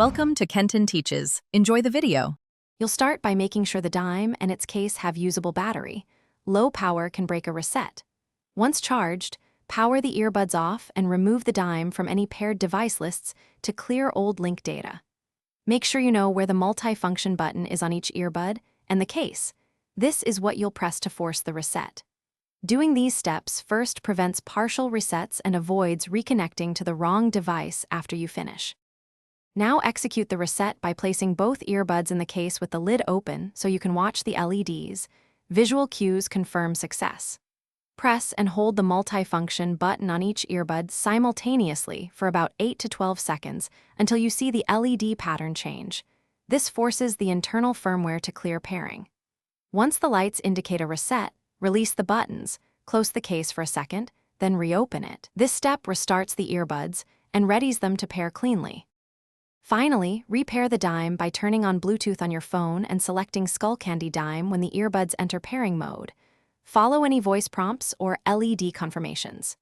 Welcome to Kenton Teaches. Enjoy the video. You'll start by making sure the dime and its case have usable battery. Low power can break a reset. Once charged, power the earbuds off and remove the dime from any paired device lists to clear old link data. Make sure you know where the multi-function button is on each earbud and the case. This is what you'll press to force the reset. Doing these steps first prevents partial resets and avoids reconnecting to the wrong device after you finish. Now execute the reset by placing both earbuds in the case with the lid open so you can watch the LEDs. Visual cues confirm success. Press and hold the multi-function button on each earbud simultaneously for about 8 to 12 seconds until you see the LED pattern change. This forces the internal firmware to clear pairing. Once the lights indicate a reset, release the buttons, close the case for a second, then reopen it. This step restarts the earbuds and readies them to pair cleanly. Finally, repair the dime by turning on Bluetooth on your phone and selecting Skullcandy Dime when the earbuds enter pairing mode. Follow any voice prompts or LED confirmations.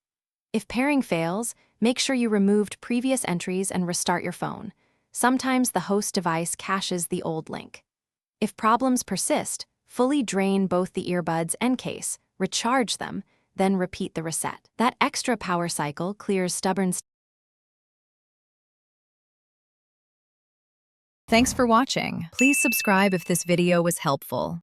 If pairing fails, make sure you removed previous entries and restart your phone. Sometimes the host device caches the old link. If problems persist, fully drain both the earbuds and case, recharge them, then repeat the reset. That extra power cycle clears stubborn. Thanks for watching. Please subscribe if this video was helpful.